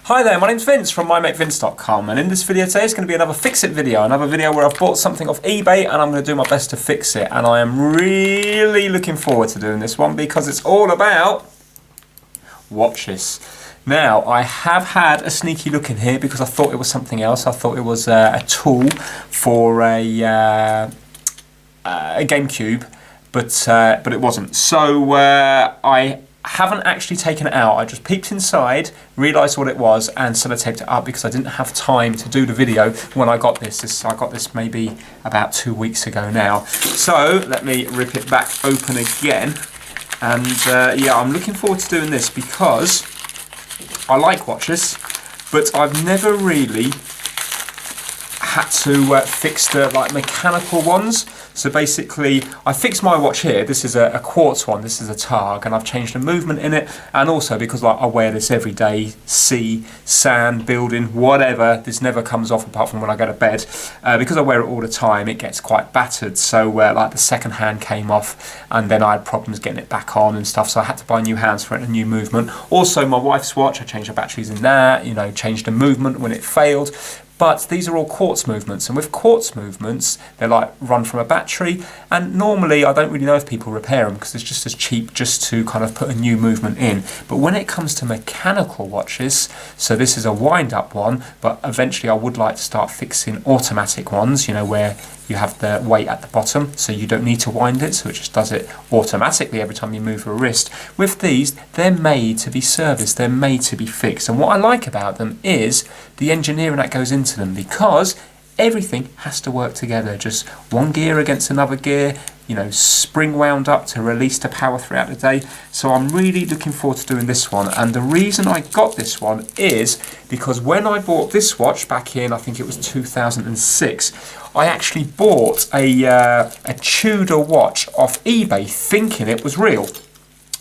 Hi there, my name's Vince from mymatevince.com, and in this video today is going to be another fix it video, another video where I've bought something off eBay and I'm going to do my best to fix it, and I am really looking forward to doing this one because it's all about watches. Now, I have had a sneaky look in here because I thought it was something else. I thought it was a tool for a GameCube, but it wasn't. So I haven't actually taken it out. I just peeped inside, realised what it was, and sellotaped it up because I didn't have time to do the video when I got this. I got this maybe about 2 weeks ago now. So let me rip it back open again. And yeah, I'm looking forward to doing this because I like watches, but I've never really had to fix the mechanical ones. So basically, I fixed my watch here. This is a quartz one. This is a Targ, and I've changed the movement in it. And also because I wear this every day, sea, sand, building, whatever. This never comes off apart from when I go to bed. Because I wear it all the time, it gets quite battered. So like the second hand came off, and then I had problems getting it back on and stuff. So I had to buy new hands for it and a new movement. Also, my wife's watch, I changed the batteries in that. You know, changed the movement when it failed. But these are all quartz movements, and with quartz movements, they're like run from a battery, and normally I don't really know if people repair them because it's just as cheap just to kind of put a new movement in. But when it comes to mechanical watches, so this is a wind-up one, but eventually I would like to start fixing automatic ones, you know, where you have the weight at the bottom, so you don't need to wind it, so it just does it automatically every time you move a wrist. With these, they're made to be serviced, they're made to be fixed. And what I like about them is the engineering that goes into them, because everything has to work together. Just one gear against another gear, you know, spring wound up to release the power throughout the day. So I'm really looking forward to doing this one. And the reason I got this one is because when I bought this watch back in, I think it was 2006, I actually bought a Tudor watch off eBay thinking it was real.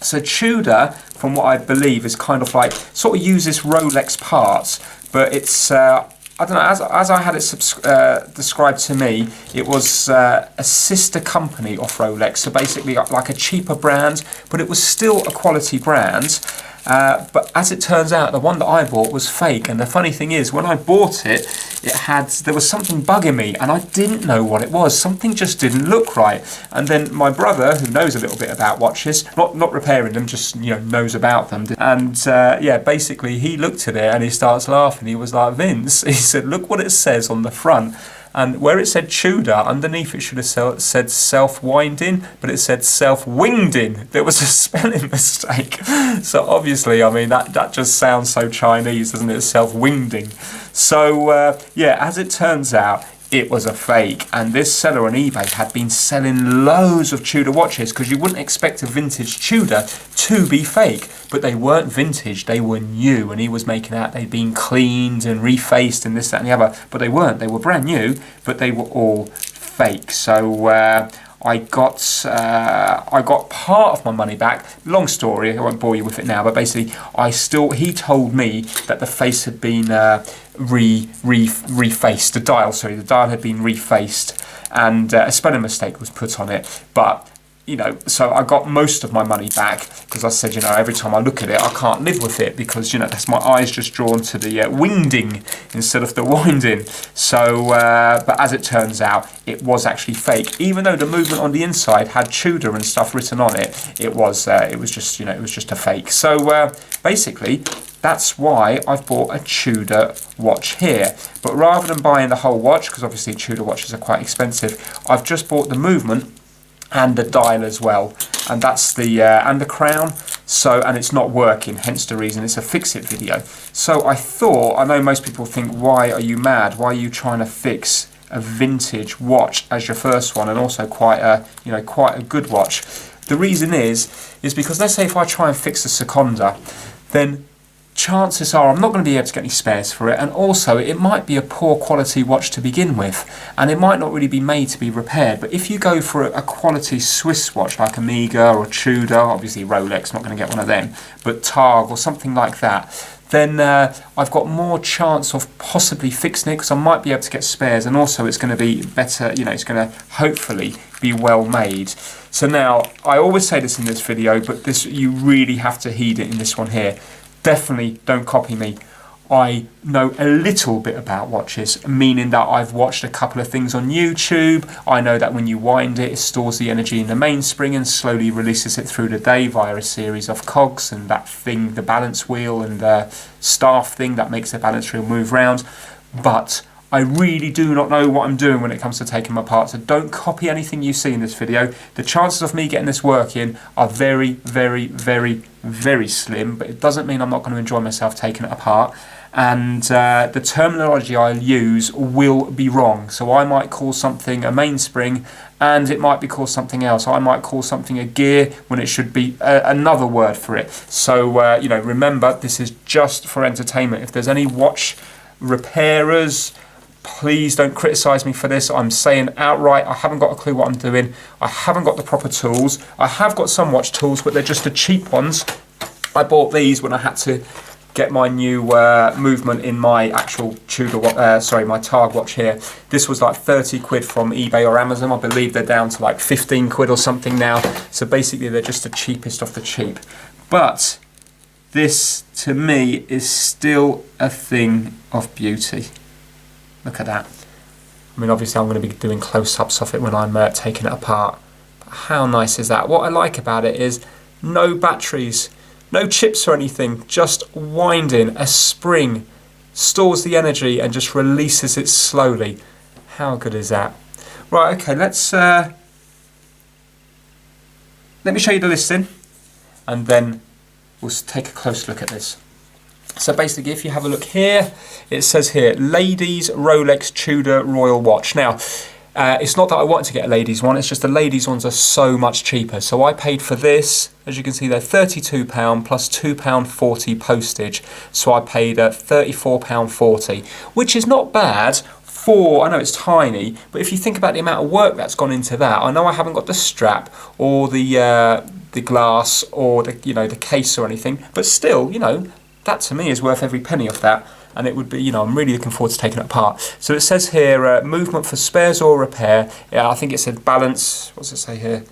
So Tudor, from what I believe, is kind of like, sort of uses Rolex parts, but it's, I don't know, as I had it described to me, it was a sister company of Rolex, so basically like a cheaper brand, but it was still a quality brand. But as it turns out, the one that I bought was fake, and the funny thing is, when I bought it, there was something bugging me, and I didn't know what it was. Something just didn't look right. And then my brother, who knows a little bit about watches, not repairing them, just, you know, knows about them, and yeah, basically he looked at it and he starts laughing. He was like, "Vince," he said, "look what it says on the front." And where it said Tudor, underneath it should have said self-winding, but it said self-wingding. There was a spelling mistake. So obviously, I mean, that just sounds so Chinese, doesn't it? Self-wingding. So yeah, as it turns out, it was a fake, and this seller on eBay had been selling loads of Tudor watches because you wouldn't expect a vintage Tudor to be fake, but they weren't vintage, they were new, and he was making out they'd been cleaned and refaced and this, that and the other, but they weren't. They were brand new, but they were all fake. So I got part of my money back. Long story, I won't bore you with it now, but basically he told me that the face had been refaced, the dial had been refaced, and a spelling mistake was put on it. But you know, so I got most of my money back because I said, you know, every time I look at it, I can't live with it because, you know, that's my eyes just drawn to the wingding instead of the winding. So, but as it turns out, it was actually fake. Even though the movement on the inside had Tudor and stuff written on it, it was just, you know, it was just a fake. So basically, that's why I've bought a Tudor watch here. But rather than buying the whole watch, because obviously Tudor watches are quite expensive, I've just bought the movement and the dial as well, and that's the and the crown. So, and it's not working, hence the reason it's a fix-it video. So I thought, I know most people think, why are you mad? Why are you trying to fix a vintage watch as your first one, and also quite a good watch? The reason is because let's say if I try and fix a Seconda, then chances are I'm not going to be able to get any spares for it, and also it might be a poor quality watch to begin with, and it might not really be made to be repaired. But if you go for a quality Swiss watch like Omega or Tudor, obviously Rolex, not going to get one of them, but Targ or something like that, then I've got more chance of possibly fixing it because I might be able to get spares, and also it's going to be better, you know, it's going to hopefully be well made. So now, I always say this in this video, but this, you really have to heed it in this one here. Definitely don't copy me. I know a little bit about watches, meaning that I've watched a couple of things on YouTube. I know that when you wind it, it stores the energy in the mainspring and slowly releases it through the day via a series of cogs and that thing, the balance wheel and the staff thing that makes the balance wheel move round. But I really do not know what I'm doing when it comes to taking them apart, so don't copy anything you see in this video. The chances of me getting this working are very, very, very, very slim, but it doesn't mean I'm not going to enjoy myself taking it apart. And the terminology I'll use will be wrong, so I might call something a mainspring and it might be called something else. I might call something a gear when it should be another word for it. So you know, remember, this is just for entertainment. If there's any watch repairers, please don't criticise me for this. I'm saying outright, I haven't got a clue what I'm doing. I haven't got the proper tools. I have got some watch tools, but they're just the cheap ones. I bought these when I had to get my new movement in my actual Tudor, my Targ watch here. This was like 30 quid from eBay or Amazon. I believe they're down to like 15 quid or something now. So basically they're just the cheapest of the cheap. But this, to me, is still a thing of beauty. Look at that. I mean, obviously I'm going to be doing close-ups of it when I'm taking it apart. But how nice is that? What I like about it is no batteries, no chips or anything, just winding a spring, stores the energy and just releases it slowly. How good is that? Right, okay, let me show you the listing and then we'll take a close look at this. So basically, if you have a look here, it says here, ladies Rolex Tudor Royal Watch. Now, it's not that I wanted to get a ladies one, it's just the ladies ones are so much cheaper. So I paid for this, as you can see there, £32 plus £2.40 postage. So I paid £34.40, which is not bad for, I know it's tiny, but if you think about the amount of work that's gone into that, I know I haven't got the strap or the glass or the, you know, the case or anything, but still, you know, that to me is worth every penny of that, and it would be, you know, I'm really looking forward to taking it apart. So it says here, movement for spares or repair. Yeah, I think it said balance, what's it say here?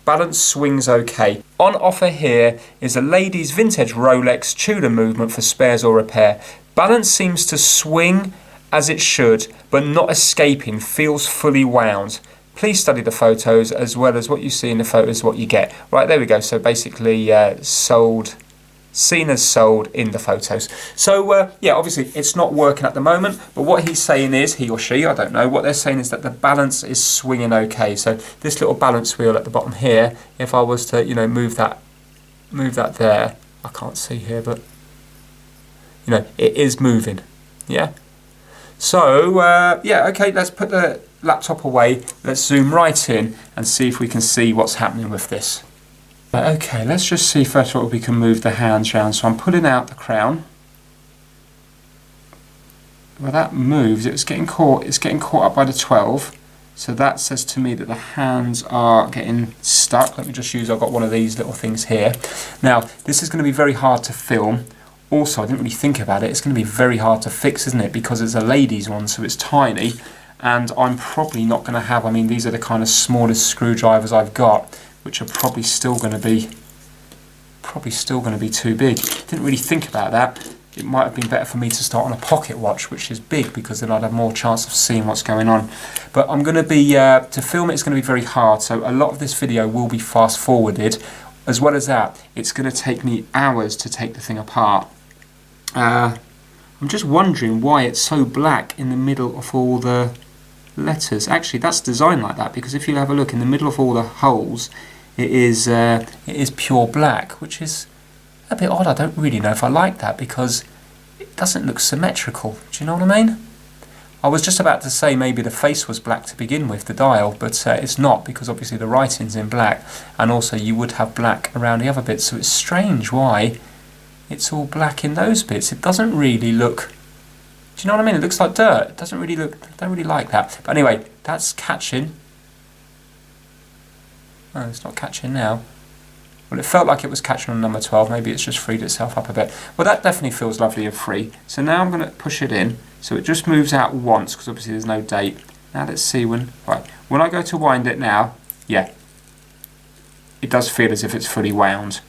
Balance swings okay. On offer here is a ladies vintage Rolex Tudor movement for spares or repair. Balance seems to swing as it should, but not escaping, feels fully wound. Please study the photos as well as what you see in the photos, what you get. Right, there we go. So basically seen as sold in the photos. So yeah, obviously it's not working at the moment, but what he's saying is, he or she, I don't know, what they're saying is that the balance is swinging okay. So this little balance wheel at the bottom here, if I was to, you know, move that there, I can't see here, but you know, it is moving. Yeah. So yeah, okay, let's put the laptop away, let's zoom right in and see if we can see what's happening with this. Okay, let's just see first of all if we can move the hands round. So I'm pulling out the crown. Well, that moves. It's getting caught up by the 12. So that says to me that the hands are getting stuck. Let me just use, I've got one of these little things here. Now, this is going to be very hard to film. Also, I didn't really think about it. It's going to be very hard to fix, isn't it? Because it's a ladies one, so it's tiny. And I'm probably not going to have, I mean, these are the kind of smallest screwdrivers I've got, which are probably still going to be too big. Didn't really think about that. It might have been better for me to start on a pocket watch, which is big, because then I'd have more chance of seeing what's going on. But I'm going to be, to film it's going to be very hard, so a lot of this video will be fast forwarded. As well as that, it's going to take me hours to take the thing apart. I'm just wondering why it's so black in the middle of all the letters. Actually, that's designed like that, because if you have a look in the middle of all the holes, it is pure black, which is a bit odd. I don't really know if I like that, because it doesn't look symmetrical. Do you know what I mean? I was just about to say maybe the face was black to begin with, the dial, but it's not, because obviously the writing's in black, and also you would have black around the other bits, so it's strange why it's all black in those bits. It doesn't really look, do you know what I mean? It looks like dirt. It doesn't really look, I don't really like that. But anyway, that's catching. Oh, it's not catching now. Well, it felt like it was catching on number 12. Maybe it's just freed itself up a bit. Well, that definitely feels lovely and free. So now I'm going to push it in. So it just moves out once, because obviously there's no date. Now let's see when I go to wind it now, yeah, it does feel as if it's fully wound.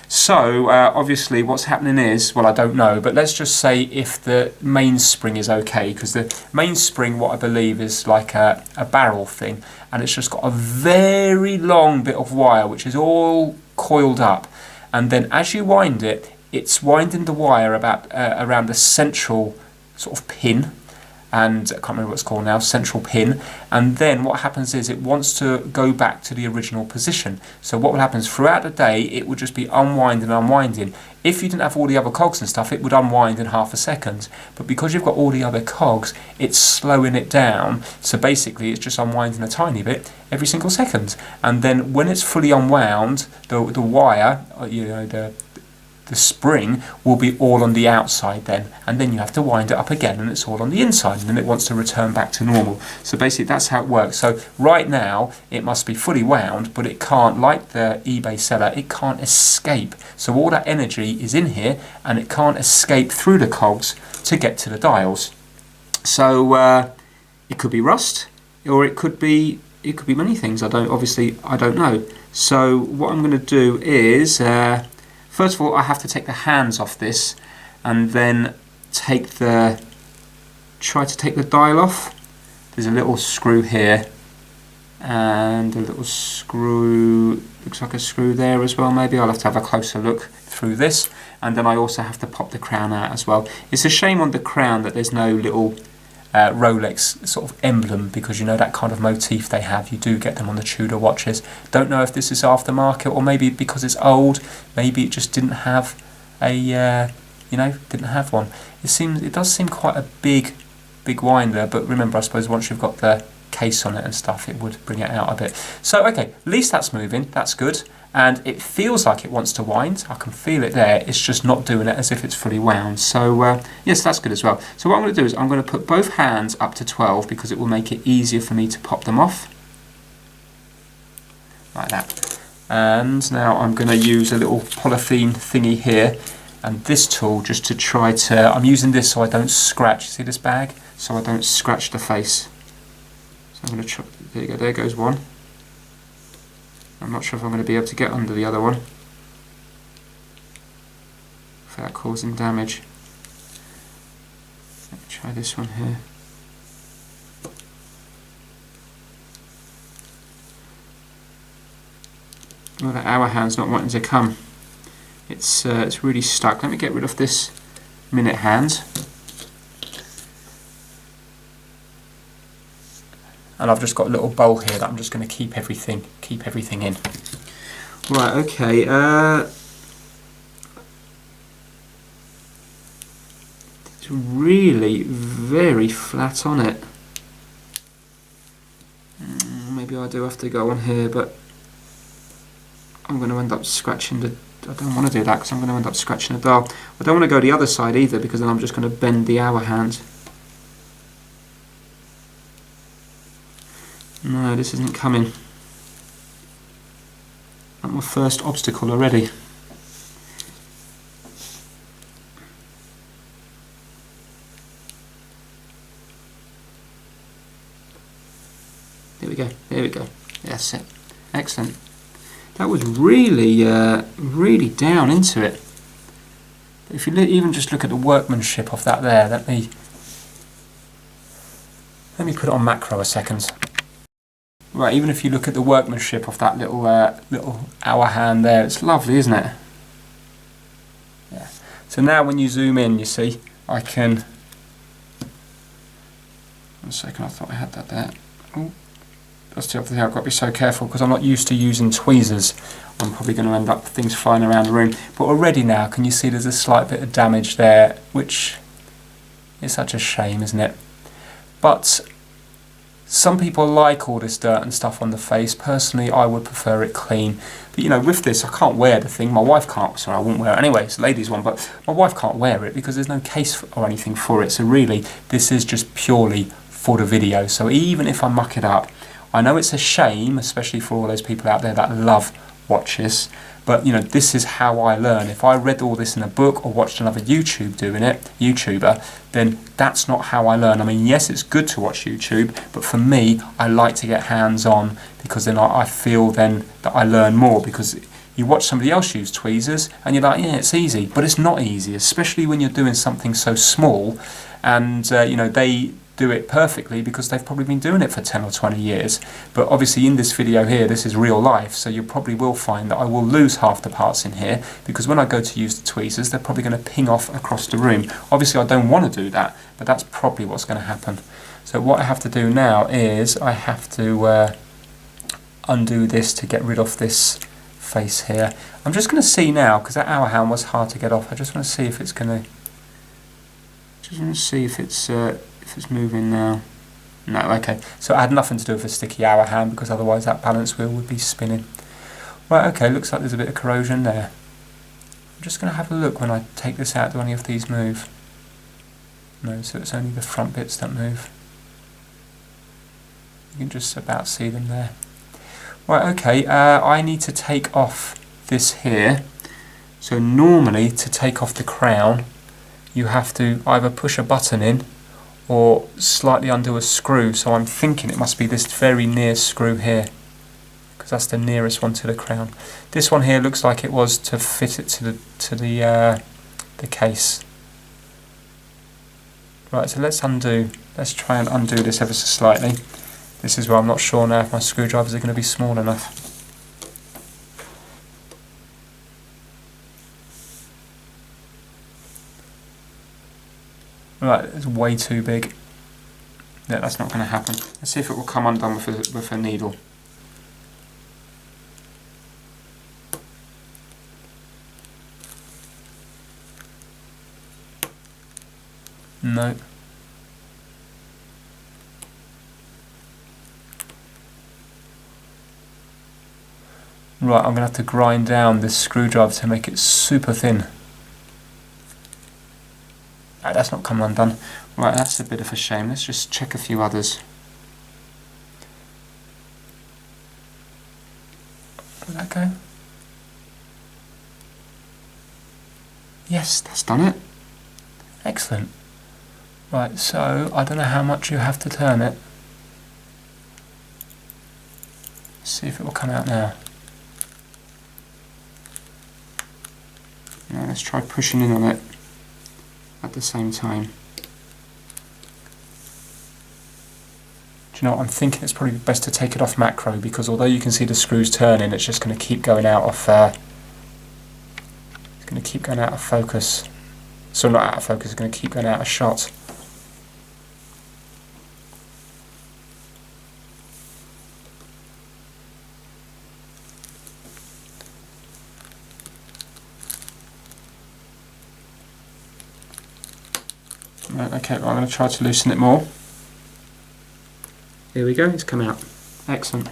So obviously what's happening is, well, I don't know, but let's just say if the mainspring is okay, because the mainspring, what I believe, is like a barrel thing, and it's just got a very long bit of wire which is all coiled up, and then as you wind it, it's winding the wire about around the central sort of pin, and I can't remember what it's called now, central pin, and then what happens is it wants to go back to the original position. So what will happen is throughout the day it would just be unwinding and unwinding. If you didn't have all the other cogs and stuff, it would unwind in half a second, but because you've got all the other cogs, it's slowing it down, so basically it's just unwinding a tiny bit every single second, and then when it's fully unwound, the wire, you know, the spring will be all on the outside then, and then you have to wind it up again and it's all on the inside, and then it wants to return back to normal. So basically that's how it works. So right now it must be fully wound, but it can't, like the eBay seller, it can't escape. So all that energy is in here and it can't escape through the cogs to get to the dials. So it could be rust, or it could be many things. I don't know. So what I'm going to do is first of all, I have to take the hands off this, and then try to take the dial off. There's a little screw here, and a little screw, looks like a screw there as well maybe. I'll have to have a closer look through this, and then I also have to pop the crown out as well. It's a shame on the crown that there's no little Rolex sort of emblem, because you know that kind of motif they have, you do get them on the Tudor watches. Don't know if this is aftermarket, or maybe because it's old, maybe it just didn't have a didn't have one. It does seem quite a big winder, but remember, I suppose once you've got the case on it and stuff, it would bring it out a bit. So okay, at least that's moving, that's good, and it feels like it wants to wind. I can feel it there, it's just not doing it as if it's fully wound. So yes, that's good as well. So what I'm going to do is I'm going to put both hands up to 12, because it will make it easier for me to pop them off like that. And now I'm going to use a little polythene thingy here and this tool just to try to, I'm using this so I don't scratch, see this bag? So I don't scratch the face. So I'm going to try, there you go, there goes one. I'm not sure if I'm going to be able to get under the other one without causing damage. Let me try this one here. Well, the hour hand's not wanting to come. It's really stuck. Let me get rid of this minute hand. And I've just got a little bowl here that I'm just going to keep everything in. Right, okay. It's really very flat on it. Maybe I do have to go on here, but I'm going to end up scratching the... I don't want to do that because I'm going to end up scratching the dial. I don't want to go the other side either, because then I'm just going to bend the hour hand. No, this isn't coming. That's my first obstacle already. There we go, there we go. That's it. Excellent. That was really, really down into it. But if you even just look at the workmanship of that there, let me put it on macro a second. Right, even if you look at the workmanship of that little hour hand there, it's lovely, isn't it? Yeah. So now when you zoom in, you see, I can... One second, I thought I had that there. Oh. That's the other thing, I've got to be so careful because I'm not used to using tweezers. I'm probably going to end up things flying around the room. But already now, can you see there's a slight bit of damage there, which is such a shame, isn't it? But some people like all this dirt and stuff on the face. Personally, I would prefer it clean. But you know, with this, I can't wear the thing. My wife can't, so I won't wear it anyway. It's a ladies' one, but my wife can't wear it because there's no case or anything for it. So really, this is just purely for the video. So even if I muck it up, I know it's a shame, especially for all those people out there that love watches, but you know, this is how I learn. If I read all this in a book or watched another YouTuber, then that's not how I learn. I mean, yes, it's good to watch YouTube, but for me, I like to get hands-on because then I feel then that I learn more, because You watch somebody else use tweezers and you're like, yeah, it's easy, but it's not easy, especially when you're doing something so small and you know, they do it perfectly because they've probably been doing it for 10 or 20 years. But obviously in this video here, this is real life, so you probably will find that I will lose half the parts in here because when I go to use the tweezers, they're probably going to ping off across the room. Obviously I don't want to do that, but that's probably what's going to happen. So what I have to do now is I have to undo this to get rid of this face here. I'm just going to see now, because that hour hand was hard to get off. I just want to see if it's going to... Just want to see if it's moving now. No, okay. So it had nothing to do with a sticky hour hand because otherwise that balance wheel would be spinning. Right, okay, looks like there's a bit of corrosion there. I'm just going to have a look when I take this out. Do any of these move? No, so it's only the front bits that move. You can just about see them there. Right, okay, I need to take off this here. So normally to take off the crown, you have to either push a button in or slightly undo a screw. So I'm thinking it must be this very near screw here, because that's the nearest one to the crown. This one here looks like it was to fit it to the case. Right, so let's try and undo this ever so slightly. This is where I'm not sure now if my screwdrivers are going to be small enough. Right, it's way too big. Yeah, that's not going to happen. Let's see if it will come undone with a needle. No. Right, I'm going to have to grind down this screwdriver to make it super thin. That's not come undone. Right, that's a bit of a shame. Let's just check a few others. Did that go? Yes, that's done it. Excellent. Right, so I don't know how much you have to turn it. Let's see if it will come out now. Now let's try pushing in on it at the same time. Do you know what I'm thinking? It's probably best to take it off macro, because although you can see the screws turning, it's just going to keep going out of it's going to keep going out of focus. So not out of focus, it's going to keep going out of shot. Right, okay, well, I'm going to try to loosen it more. Here we go, it's come out. Excellent.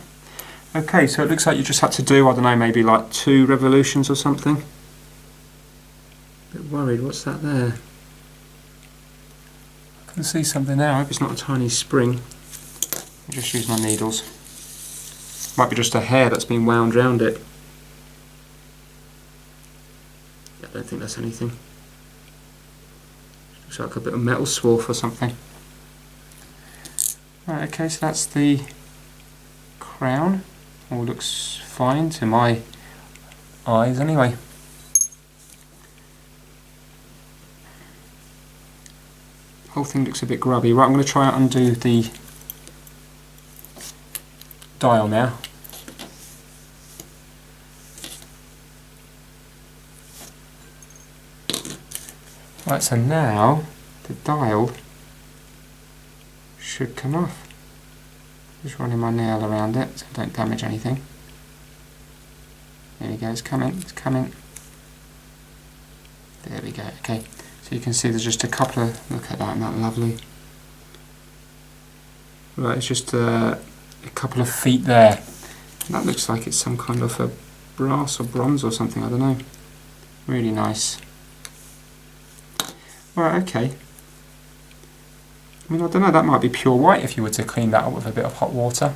Okay, so it looks like you just had to do, I don't know, maybe like 2 revolutions or something. A bit worried, what's that there? I can see something there. I hope it's not a tiny spring. I'll just use my needles. Might be just a hair that's been wound round it. I don't think that's anything. Looks like a bit of metal swarf or something. Right, okay, so that's the crown. All looks fine to my eyes anyway. Whole thing looks a bit grubby. Right, I'm going to try and undo the dial now. Right, so now the dial should come off. Just running my nail around it so I don't damage anything. There we go, it's coming, it's coming. There we go, okay. So you can see there's just a couple of, look at that, isn't that lovely? Right, it's just a couple of feet there. And that looks like it's some kind of a brass or bronze or something, I don't know. Really nice. Right, okay. I mean, I don't know, that might be pure white if you were to clean that up with a bit of hot water.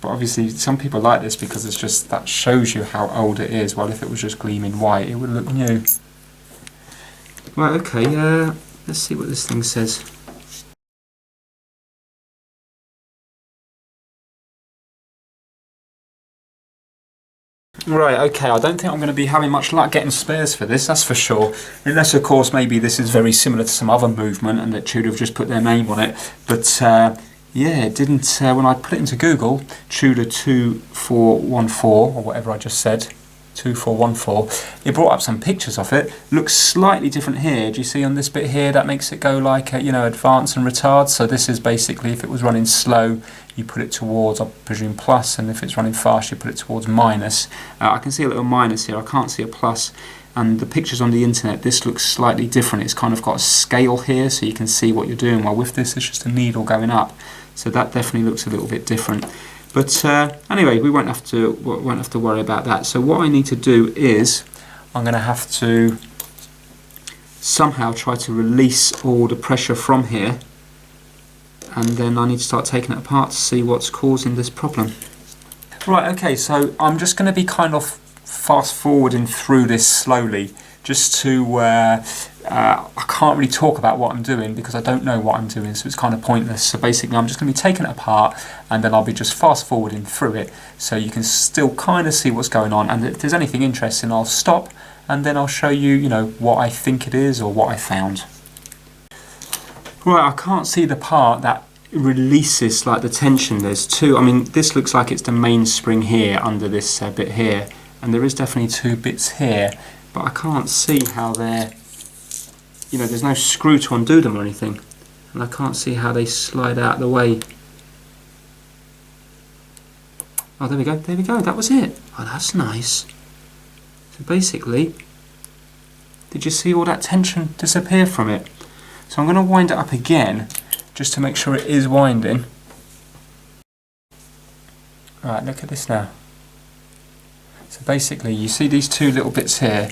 But obviously some people like this because it's just, that shows you how old it is. Well, if it was just gleaming white, it would look new. Right, okay, let's see what this thing says. Right, okay, I don't think I'm going to be having much luck getting spares for this, that's for sure. Unless, of course, maybe this is very similar to some other movement and that Tudor have just put their name on it. But, yeah, it didn't, when I put it into Google, Tudor 2414, or whatever I just said, 2414, it brought up some pictures of it. Looks slightly different here. Do you see on this bit here, that makes it go like, you know, advance and retard. So this is basically, if it was running slow, you put it towards, I presume, plus, and if it's running fast, you put it towards minus. I can see a little minus here, I can't see a plus. And the pictures on the internet, this looks slightly different. It's kind of got a scale here, so you can see what you're doing. While with this, it's just a needle going up. So that definitely looks a little bit different. But anyway, we won't have to worry about that. So what I need to do is, I'm going to have to somehow try to release all the pressure from here, and then I need to start taking it apart to see what's causing this problem. Right, okay, so I'm just going to be kind of fast forwarding through this slowly, just to I can't really talk about what I'm doing because I don't know what I'm doing, so it's kind of pointless. So basically I'm just going to be taking it apart, and then I'll be just fast forwarding through it so you can still kind of see what's going on, and if there's anything interesting I'll stop and then I'll show you, you know, what I think it is or what I found. Right, I can't see the part that releases like the tension. There's two, I mean this looks like it's the mainspring here under this bit here, and there is definitely two bits here, but I can't see how they're, you know, there's no screw to undo them or anything, and I can't see how they slide out of the way. Oh, there we go, that was it. Oh, that's nice. So basically, did you see all that tension disappear from it? So I'm going to wind it up again, just to make sure it is winding. Alright, look at this now. So basically, you see these two little bits here,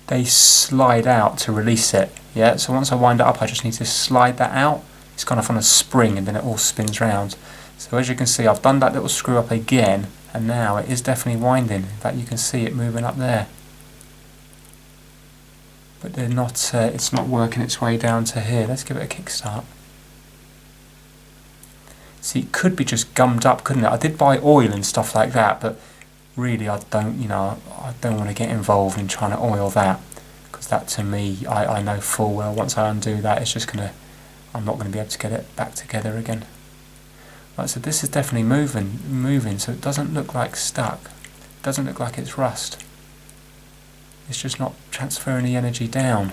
they slide out to release it. Yeah, so once I wind it up, I just need to slide that out. It's kind of on a spring, and then it all spins round. So as you can see, I've done that little screw up again, and now it is definitely winding. In fact, you can see it moving up there. But they're not. It's not working its way down to here. Let's give it a kickstart. See, it could be just gummed up, couldn't it? I did buy oil and stuff like that, but really, I don't, you know, I don't want to get involved in trying to oil that, because that to me, I know full well once I undo that, it's just gonna, I'm not going to be able to get it back together again. Right, so this is definitely moving, so it doesn't look like stuck. It doesn't look like it's rust. It's just not transferring the energy down.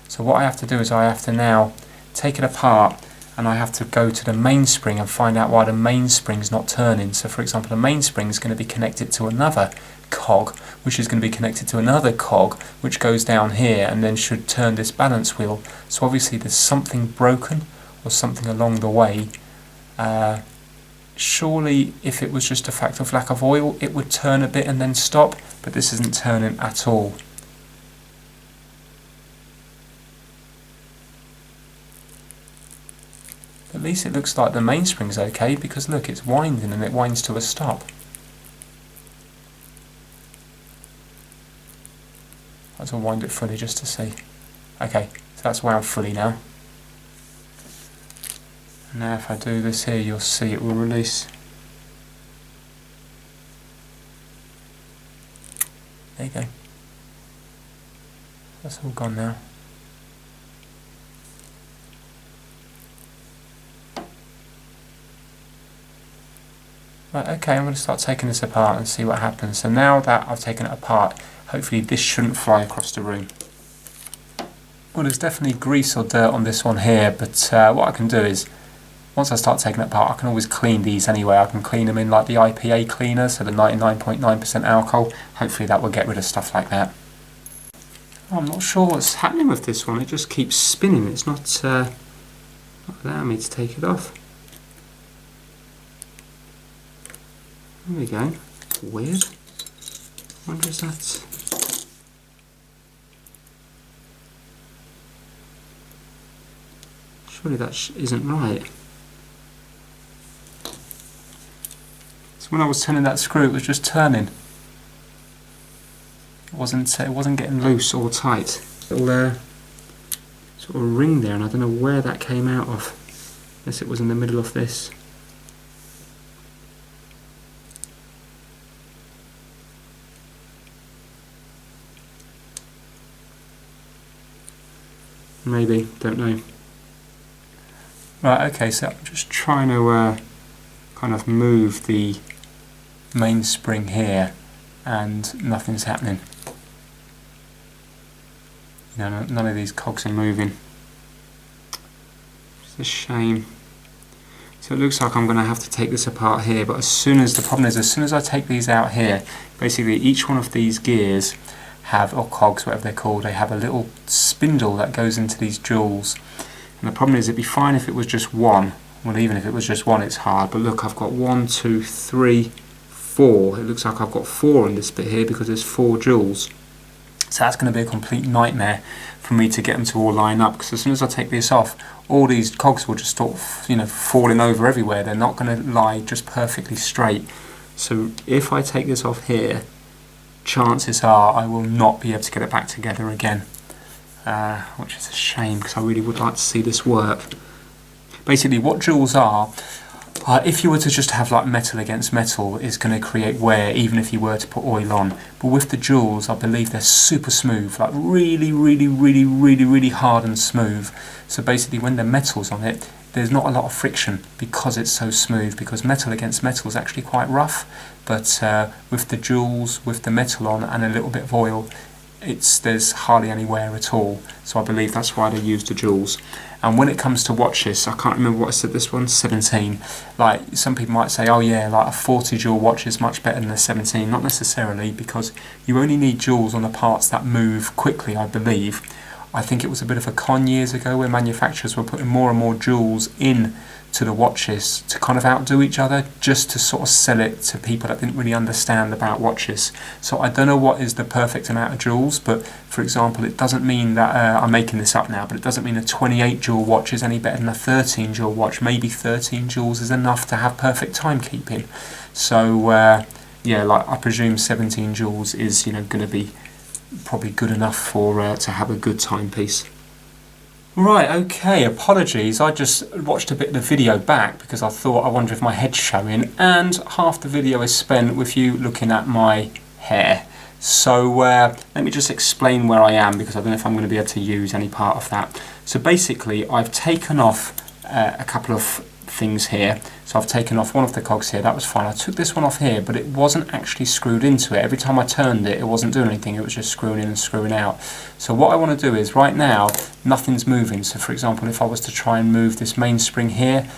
So what I have to do is I have to now take it apart, and I have to go to the mainspring and find out why the mainspring's not turning. So for example, the mainspring is going to be connected to another cog, which is going to be connected to another cog, which goes down here and then should turn this balance wheel. So obviously there's something broken or something along the way. Surely if it was just a fact of lack of oil, it would turn a bit and then stop, but this isn't turning at all. At least it looks like the mainspring's okay, because look, it's winding and it winds to a stop. I'll just wind it fully just to see. Okay, so that's wound fully now. And now if I do this here, you'll see it will release. There you go. That's all gone now. Right, okay, I'm going to start taking this apart and see what happens. So now that I've taken it apart, hopefully this shouldn't fly across the room. Well, there's definitely grease or dirt on this one here, but what I can do is, once I start taking it apart, I can always clean these anyway. I can clean them in like the IPA cleaner, so the 99.9% alcohol. Hopefully that will get rid of stuff like that. Oh, I'm not sure what's happening with this one. It just keeps spinning. It's not allowing me to take it off. There we go. Weird. I wonder if that's... Surely that isn't right. So when I was turning that screw, it was just turning. It wasn't getting loose or tight. Little sort of ring there, and I don't know where that came out of. Unless it was in the middle of this. maybe, don't know. Right, okay, so I'm just trying to kind of move the mainspring here and nothing's happening. You know, none of these cogs are moving. It's a shame. So it looks like I'm going to have to take this apart here, but the problem is, as soon as I take these out here, basically each one of these gears have, or cogs, whatever they're called, they have a little spindle that goes into these jewels. And the problem is, it'd be fine if it was just one. Well, even if it was just one, it's hard. But look, I've got 1, 2, 3, 4. It looks like I've got 4 in this bit here because there's 4 jewels. So that's going to be a complete nightmare for me to get them to all line up, because as soon as I take this off, all these cogs will just start, falling over everywhere. They're not going to lie just perfectly straight. So if I take this off here, chances are I will not be able to get it back together again, which is a shame because I really would like to see this work. Basically, what jewels are, if you were to just have like metal against metal, is going to create wear even if you were to put oil on. But with the jewels, I believe they're super smooth, like really hard and smooth. So basically, when the metal's on it, there's not a lot of friction because it's so smooth, because metal against metal is actually quite rough. But with the jewels, with the metal on and a little bit of oil, there's hardly any wear at all. So I believe that's why they use the jewels. And when it comes to watches, I can't remember what I said, this one's 17. Like, some people might say, oh yeah, like a 40 jewel watch is much better than a 17. Not necessarily, because you only need jewels on the parts that move quickly, I believe. I think it was a bit of a con years ago where manufacturers were putting more and more jewels in to the watches to kind of outdo each other, just to sort of sell it to people that didn't really understand about watches. So I don't know what is the perfect amount of jewels, but for example, it doesn't mean that, I'm making this up now, but it doesn't mean a 28 jewel watch is any better than a 13 jewel watch. Maybe 13 jewels is enough to have perfect timekeeping. So yeah, like I presume 17 jewels is going to be probably good enough for to have a good timepiece. Right, okay, apologies, I just watched a bit of the video back because I thought, I wonder if my head's showing, and half the video is spent with you looking at my hair. So let me just explain where I am, because I don't know if I'm going to be able to use any part of that. So basically, I've taken off a couple of things here. So I've taken off one of the cogs here, that was fine. I took this one off here, but it wasn't actually screwed into it. Every time I turned it, it wasn't doing anything, it was just screwing in and screwing out. So what I want to do is, right now, nothing's moving. So for example, if I was to try and move this mainspring here,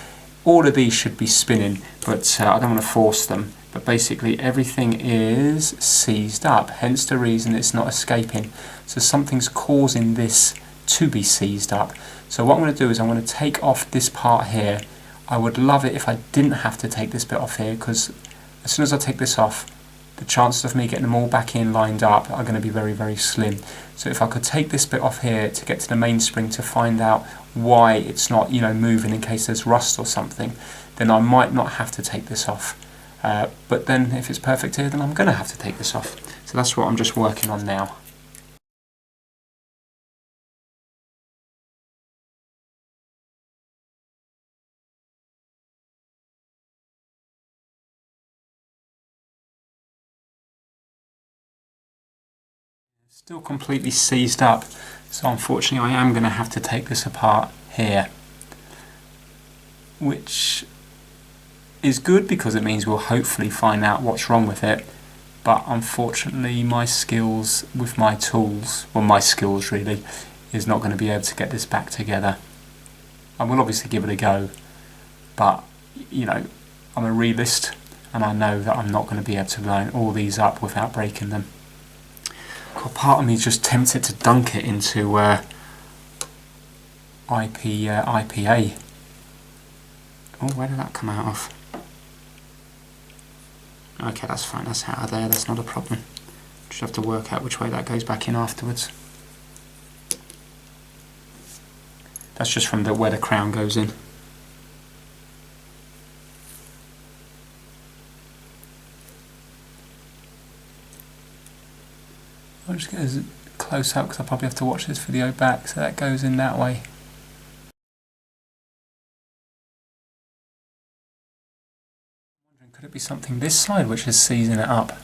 all of these should be spinning, but I don't want to force them. But basically everything is seized up, hence the reason it's not escaping. So something's causing this to be seized up. So what I'm going to do is I'm going to take off this part here. I would love it if I didn't have to take this bit off here, because as soon as I take this off, the chances of me getting them all back in lined up are going to be very slim. So if I could take this bit off here to get to the mainspring to find out why it's not, moving in case there's rust or something, then I might not have to take this off. But then if it's perfect here, then I'm going to have to take this off. So that's what I'm just working on now. Still completely seized up, so unfortunately I am going to have to take this apart here, which is good because it means we'll hopefully find out what's wrong with it. But unfortunately my skills with my tools, well, my skills really, is not going to be able to get this back together. I will obviously give it a go, but I'm a realist and I know that I'm not going to be able to line all these up without breaking them. Part of me is just tempted to dunk it into IPA. Oh, where did that come out of? Okay, that's fine, that's out of there, that's not a problem. Just have to work out which way that goes back in afterwards. That's just from where the crown goes in. I'll just get as close up because I'll probably have to watch this video back, so that goes in that way. I'm wondering, could it be something this side which is seizing it up?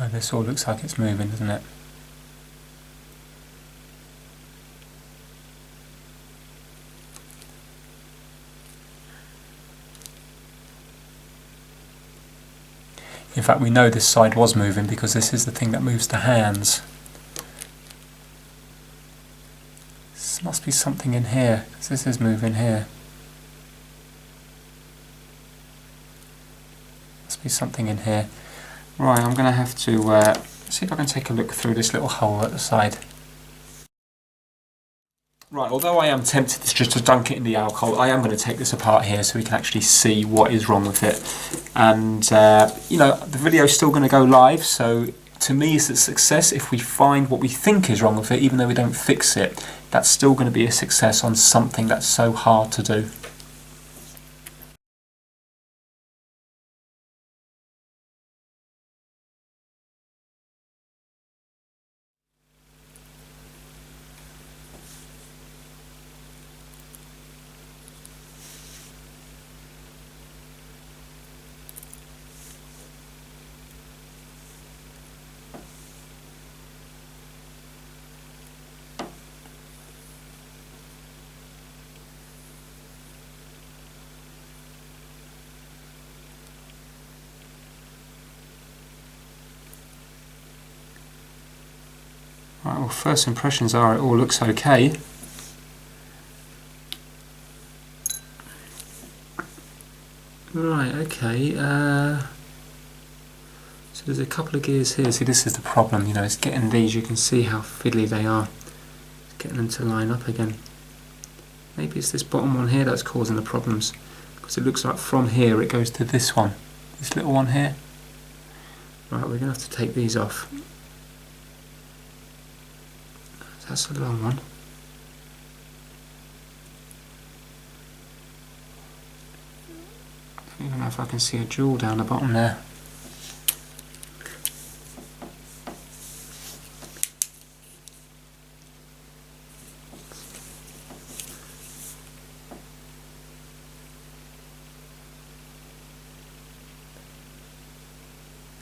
Oh, this all looks like it's moving, doesn't it? In fact, we know this side was moving because this is the thing that moves the hands. This must be something in here, because this is moving here. Must be something in here. Right, I'm going to have to see if I can take a look through this little hole at the side. Right, although I am tempted just to dunk it in the alcohol, I am going to take this apart here so we can actually see what is wrong with it. And, you know, the video is still going to go live, so to me it's a success if we find what we think is wrong with it, even though we don't fix it. That's still going to be a success on something that's so hard to do. Right, well, first impressions are it all looks okay. Right, okay. So there's a couple of gears here. See, this is the problem, you know, it's getting these, you can see how fiddly they are. It's getting them to line up again. Maybe it's this bottom one here that's causing the problems, because it looks like from here it goes to this one, this little one here. Right, we're going to have to take these off. That's a long one. I don't even know if I can see a jewel down the bottom there.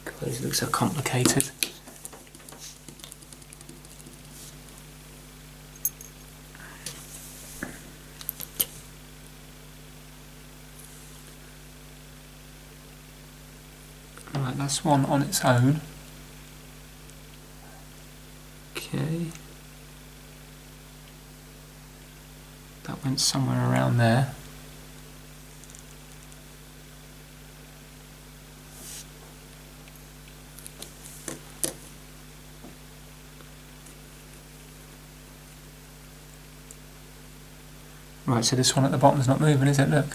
God, these look so complicated. Right, that's one on its own. Okay. That went somewhere around there. Right, so this one at the bottom is not moving, is it? Look.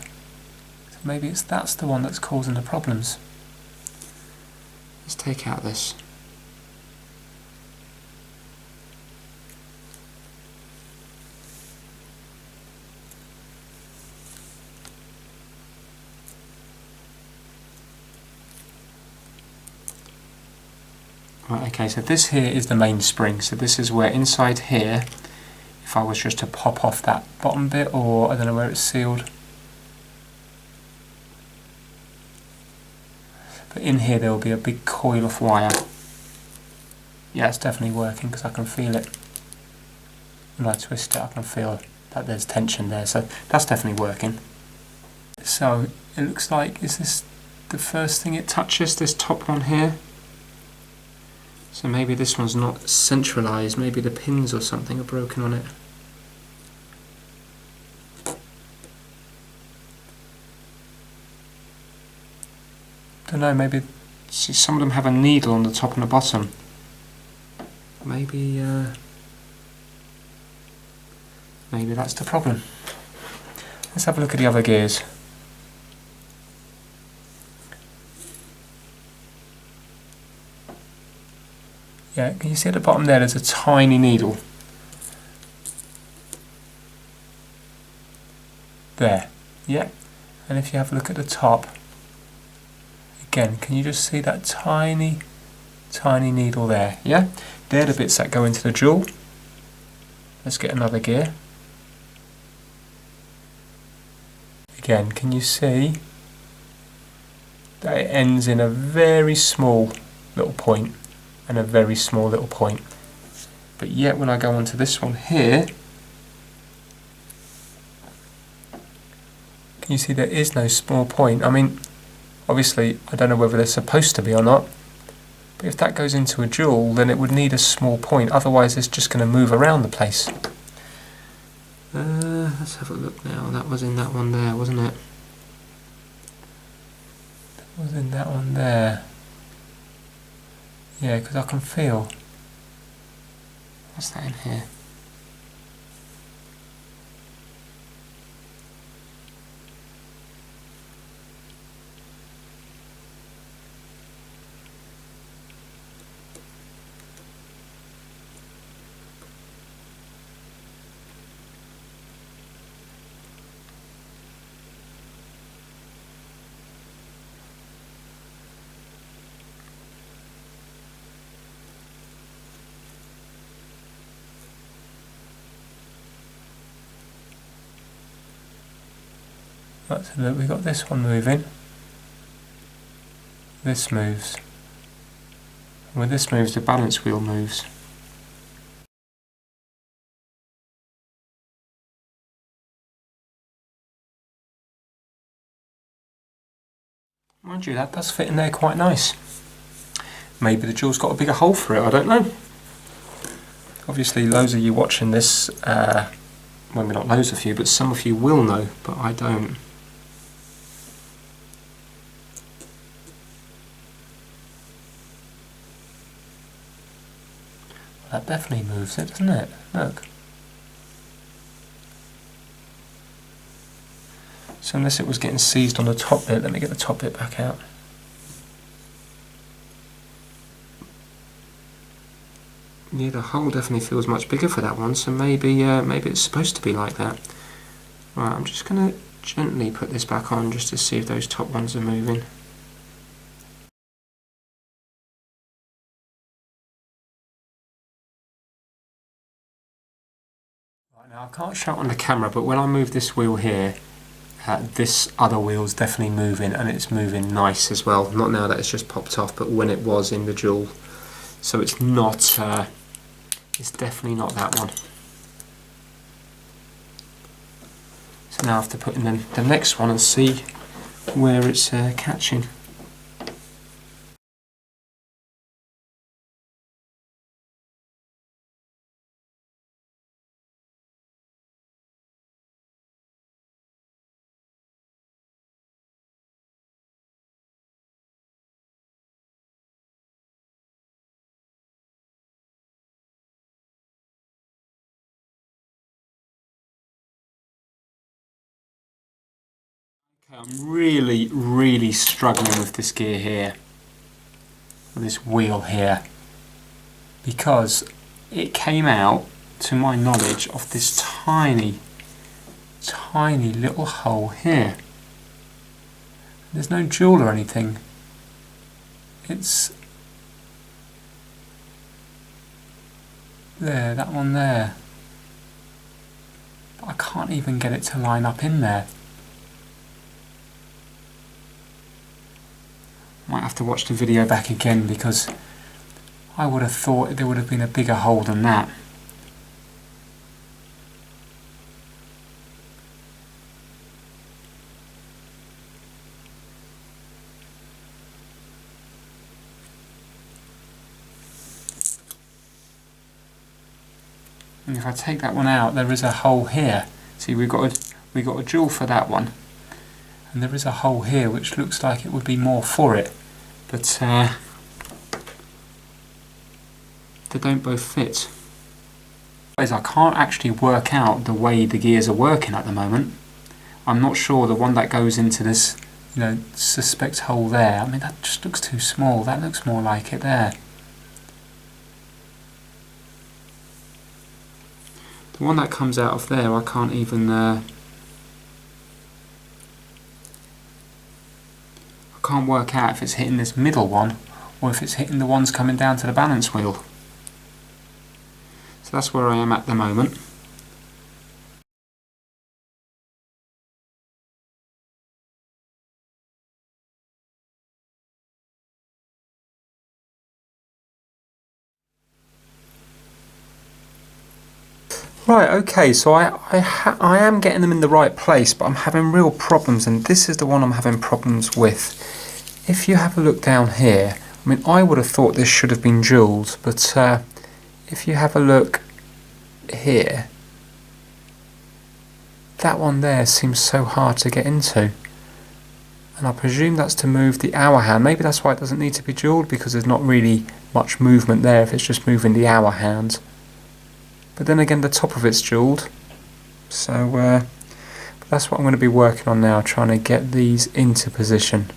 So maybe that's the one that's causing the problems. Let's take out this. Right, okay, so this here is the mainspring. So this is where inside here, if I was just to pop off that bottom bit, or I don't know where it's sealed. But in here there will be a big coil of wire. Yeah, it's definitely working because I can feel it. When I twist it, I can feel that there's tension there, so that's definitely working. So it looks like, is this the first thing it touches, this top one here? So maybe this one's not centralized, maybe the pins or something are broken on it. Don't know, maybe, see, some of them have a needle on the top and the bottom. Maybe maybe that's the problem. Let's have a look at the other gears. Yeah, can you see at the bottom there, there's a tiny needle. There, yeah. And if you have a look at the top, again, can you just see that tiny, tiny needle there? Yeah, they're the bits that go into the jewel. Let's get another gear. Again, can you see that it ends in a very small little point? and a very small little point. But yet when I go onto this one here, can you see there is no small point? I mean, obviously I don't know whether they're supposed to be or not, but if that goes into a jewel then it would need a small point, otherwise it's just going to move around the place. Let's have a look now. That was in that one there, wasn't it? That was in that one there. Yeah, because I can feel... What's that in here? Right, so look, we've got this one moving. This moves. And when this moves, the balance wheel moves. Mind you, that does fit in there quite nice. Maybe the jewel's got a bigger hole for it, I don't know. Obviously loads of you watching this, well, not loads of you, but some of you will know, but I don't. That definitely moves it, doesn't it? Look. So unless it was getting seized on the top bit, let me get the top bit back out. Yeah, the hole definitely feels much bigger for that one, so maybe it's supposed to be like that. Right, I'm just going to gently put this back on just to see if those top ones are moving. Right, now I can't show it on the camera, but when I move this wheel here, this other wheel's definitely moving, and it's moving nice as well. Not now that it's just popped off, but when it was in the jewel. So it's not, it's definitely not that one. So now I have to put in the next one and see where it's catching. I'm really struggling with this gear here, with this wheel here, because it came out, to my knowledge, of this tiny little hole here. There's no jewel or anything. It's there, that one there. But I can't even get it to line up in there. Might have to watch the video back again, because I would have thought there would have been a bigger hole than that. And if I take that one out, there is a hole here. See, we got a jewel for that one, and there is a hole here which looks like it would be more for it, but they don't both fit. I can't actually work out the way the gears are working at the moment. I'm not sure the one that goes into this, suspect hole there. I mean, that just looks too small. That looks more like it there. The one that comes out of there, I can't even I can't work out if it's hitting this middle one or if it's hitting the ones coming down to the balance wheel. So that's where I am at the moment. Right, okay, so I am getting them in the right place, but I'm having real problems, and this is the one I'm having problems with. If you have a look down here, I mean, I would have thought this should have been jewelled, but if you have a look here, that one there seems so hard to get into. And I presume that's to move the hour hand. Maybe that's why it doesn't need to be jewelled, because there's not really much movement there if it's just moving the hour hand. But then again, the top of it's jewelled, so that's what I'm going to be working on now, trying to get these into position.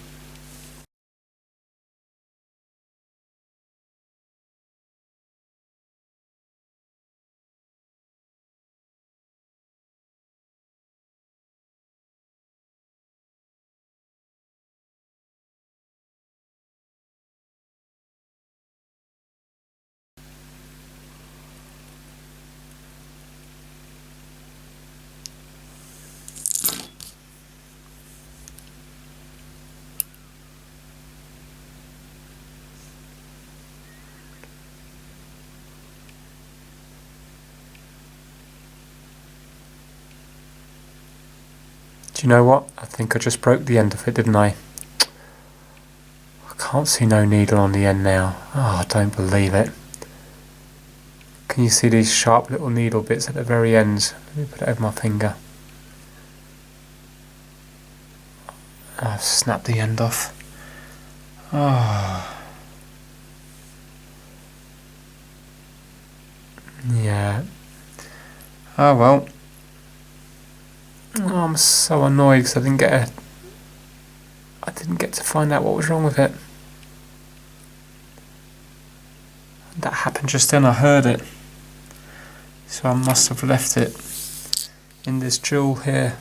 Do you know what? I think I just broke the end of it, didn't I? I can't see no needle on the end now. Oh, I don't believe it. Can you see these sharp little needle bits at the very ends? Let me put it over my finger. Oh, I've snapped the end off. Oh. Yeah. Oh well. Oh, I'm so annoyed because I didn't get to find out what was wrong with it. That happened just then, I heard it. So I must have left it in this jewel here.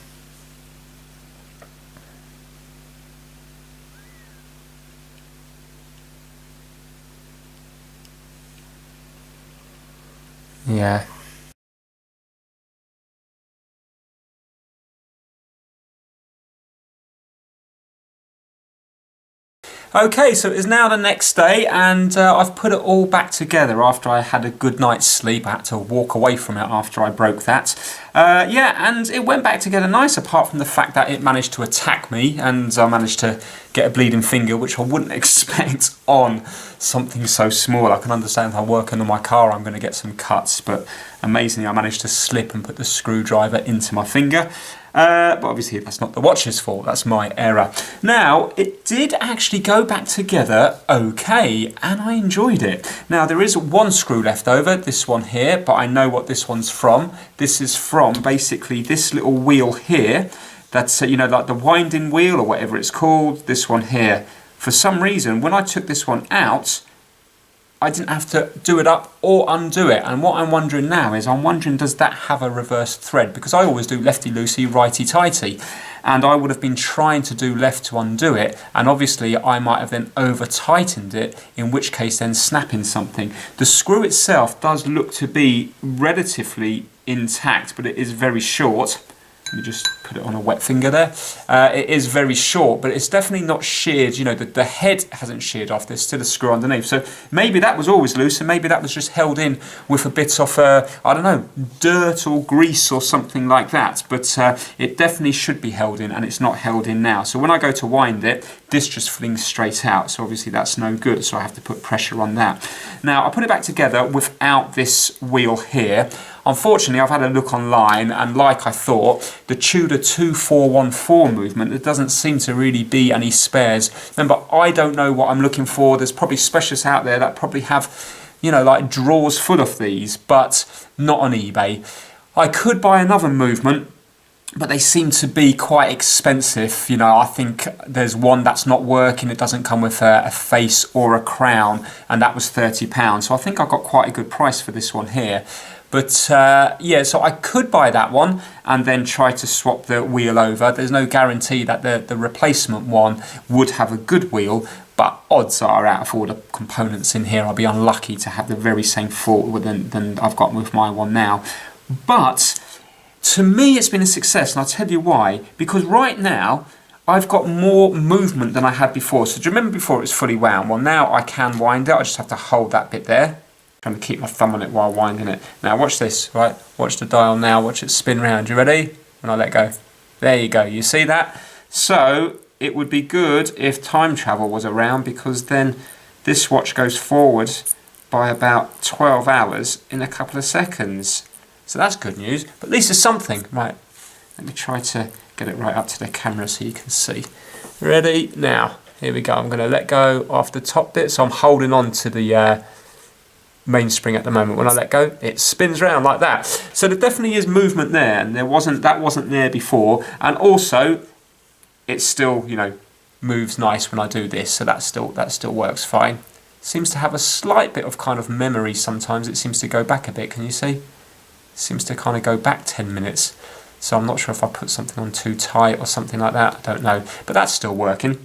Yeah. Okay, so it is now the next day, and I've put it all back together after I had a good night's sleep. I had to walk away from it after I broke that. Yeah, and it went back together nice, apart from the fact that it managed to attack me, and I managed to get a bleeding finger, which I wouldn't expect on something so small. I can understand if I'm working on my car, I'm going to get some cuts, but amazingly I managed to slip and put the screwdriver into my finger. But obviously that's not the watch's fault, that's my error. Now, it did actually go back together okay, and I enjoyed it. Now, there is one screw left over, this one here, but I know what this one's from. This is from basically this little wheel here. That's, you know, like the winding wheel or whatever it's called, this one here. For some reason, when I took this one out, I didn't have to do it up or undo it. And what I'm wondering now is, I'm wondering, does that have a reverse thread? Because I always do lefty-loosey, righty-tighty. And I would have been trying to do left to undo it. And obviously I might have then over-tightened it, in which case then snapping something. The screw itself does look to be relatively intact, but it is very short. Let me just put it on a wet finger there. It is very short, but it's definitely not sheared. You know, the head hasn't sheared off. There's still a screw underneath. So maybe that was always loose, and maybe that was just held in with a bit of, I don't know, dirt or grease or something like that. But it definitely should be held in, and it's not held in now. So when I go to wind it, this just flings straight out. So obviously that's no good, so I have to put pressure on that. Now, I put it back together without this wheel here. Unfortunately, I've had a look online, and like I thought, the Tudor 2414 movement, there doesn't seem to really be any spares. Remember, I don't know what I'm looking for. There's probably specialists out there that probably have, you know, like drawers full of these, but not on eBay. I could buy another movement, but they seem to be quite expensive. You know, I think there's one that's not working. It doesn't come with a face or a crown, and that was £30. So I think I got quite a good price for this one here. But yeah, so I could buy that one and then try to swap the wheel over. There's no guarantee that the replacement one would have a good wheel, but odds are, out of all the components in here, I'll be unlucky to have the very same fault than I've got with my one now. But to me, it's been a success, and I'll tell you why. Because right now, I've got more movement than I had before. So do you remember before it was fully wound? Well, now I can wind it. I just have to hold that bit there. trying to keep my thumb on it while winding it. Now watch this, right? Watch the dial now, watch it spin round. You ready? When I let go. There you go, you see that? So it would be good if time travel was around, because then this watch goes forward by about 12 hours in a couple of seconds. So that's good news, but at least it's something. Right, let me try to get it right up to the camera so you can see. Ready? Now, here we go. I'm going to let go off the top bit, so I'm holding on to the mainspring at the moment. When I let go, it spins around like that. So there definitely is movement there, and that wasn't there before. And also, it still, you know, moves nice when I do this, so that still works fine. Seems to have a slight bit of kind of memory sometimes. It seems to go back a bit. Can you see? It seems to kind of go back 10 minutes. So I'm not sure if I put something on too tight or something like that. I don't know, but that's still working.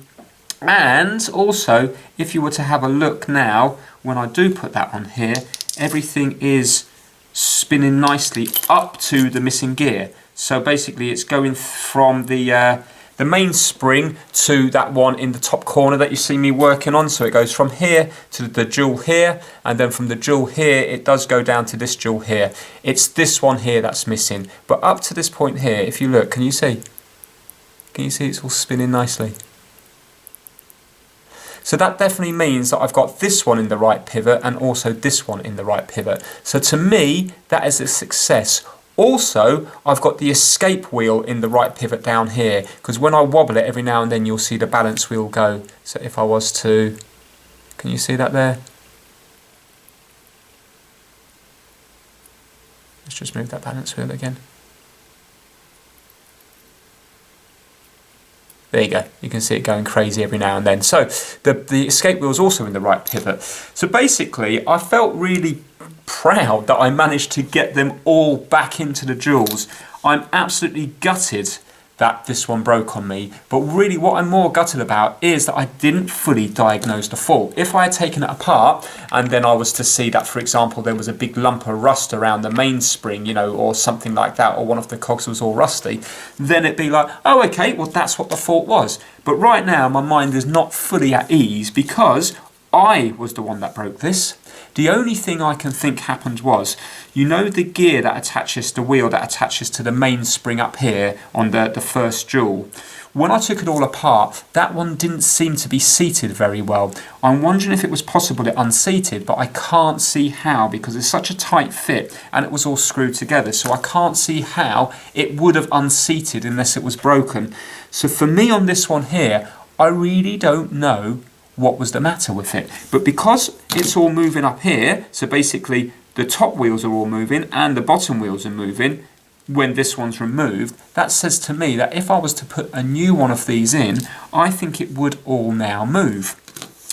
And also, if you were to have a look now, when I do put that on here, everything is spinning nicely up to the missing gear. So basically it's going from the mainspring to that one in the top corner that you see me working on. So it goes from here to the jewel here, and then from the jewel here it does go down to this jewel here. It's this one here that's missing, but up to this point here, if you look, can you see? Can you see it's all spinning nicely? So that definitely means that I've got this one in the right pivot and also this one in the right pivot. So to me, that is a success. Also, I've got the escape wheel in the right pivot down here, because when I wobble it every now and then, you'll see the balance wheel go. So if I was to, can you see that there? Let's just move that balance wheel again. There you go, you can see it going crazy every now and then. So the escape wheel is also in the right pivot. So basically, I felt really proud that I managed to get them all back into the jewels. I'm absolutely gutted that this one broke on me, but really what I'm more gutted about is that I didn't fully diagnose the fault. If I had taken it apart and then I was to see that, for example, there was a big lump of rust around the mainspring, you know, or something like that, or one of the cogs was all rusty, then it'd be like, oh, okay, well, that's what the fault was. But right now, my mind is not fully at ease because I was the one that broke this. The only thing I can think happened was, you know the gear that attaches, the wheel that attaches to the mainspring up here on the first jewel? When I took it all apart, that one didn't seem to be seated very well. I'm wondering if it was possible it unseated, but I can't see how because it's such a tight fit and it was all screwed together. So I can't see how it would have unseated unless it was broken. So for me on this one here, I really don't know what was the matter with it. But because it's all moving up here, so basically the top wheels are all moving and the bottom wheels are moving when this one's removed, that says to me that if I was to put a new one of these in, I think it would all now move.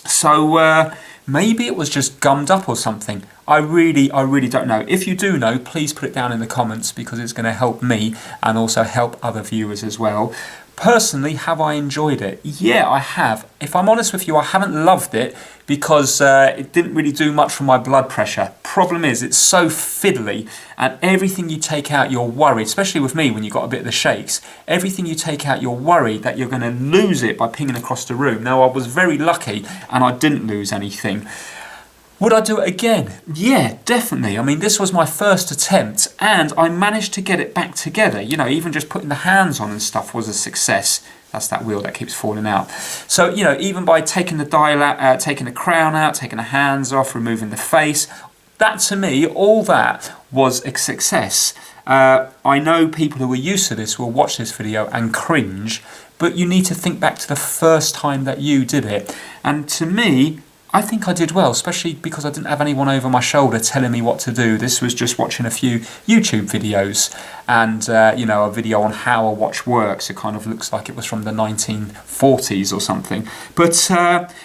So maybe it was just gummed up or something. I really don't know. If you do know, please put it down in the comments because it's going to help me and also help other viewers as well. Personally, have I enjoyed it? Yeah, I have. If I'm honest with you, I haven't loved it because it didn't really do much for my blood pressure. Problem is, it's so fiddly and everything you take out, you're worried, especially with me when you've got a bit of the shakes, everything you take out, you're worried that you're going to lose it by pinging across the room. Now, I was very lucky and I didn't lose anything. Would I do it again? Yeah, definitely. I mean, this was my first attempt and I managed to get it back together. You know, even just putting the hands on and stuff was a success. That's that wheel that keeps falling out. So, you know, even by taking the dial out, taking the crown out, taking the hands off, removing the face, that to me, all that was a success. I know people who are used to this will watch this video and cringe, but you need to think back to the first time that you did it. And to me, I think I did well, especially because I didn't have anyone over my shoulder telling me what to do. This was just watching a few YouTube videos and, you know, a video on how a watch works. It kind of looks like it was from the 1940s or something. But,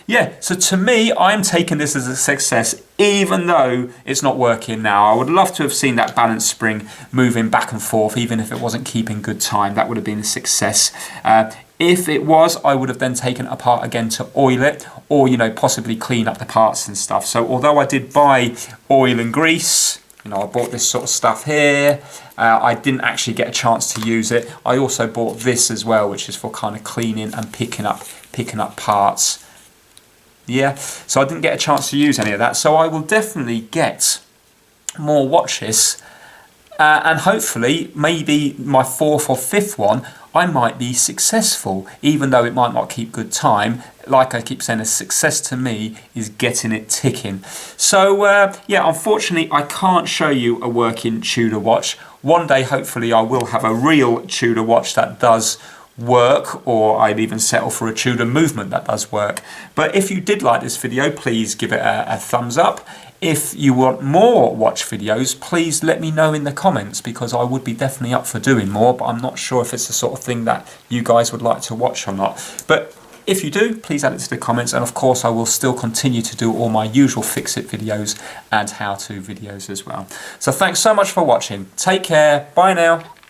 yeah, so to me, I'm taking this as a success, even though it's not working now. I would love to have seen that balance spring moving back and forth, even if it wasn't keeping good time. That would have been a success. If it was, I would have then taken it apart again to oil it or, you know, possibly clean up the parts and stuff. So although I did buy oil and grease, you know, I bought this sort of stuff here. I didn't actually get a chance to use it. I also bought this as well, which is for kind of cleaning and picking up parts. Yeah, so I didn't get a chance to use any of that. So I will definitely get more watches, and hopefully maybe my 4th or 5th one I might be successful, even though it might not keep good time. Like I keep saying, a success to me is getting it ticking. So yeah, unfortunately I can't show you a working Tudor watch. One day hopefully I will have a real Tudor watch that does work, or I'd even settle for a Tudor movement that does work. But if you did like this video, please give it a thumbs up. If you want more watch videos, please let me know in the comments, because I would be definitely up for doing more, but I'm not sure if it's the sort of thing that you guys would like to watch or not. But if you do, please add it to the comments, and of course I will still continue to do all my usual fix-it videos and how-to videos as well. So thanks so much for watching. Take care. Bye now.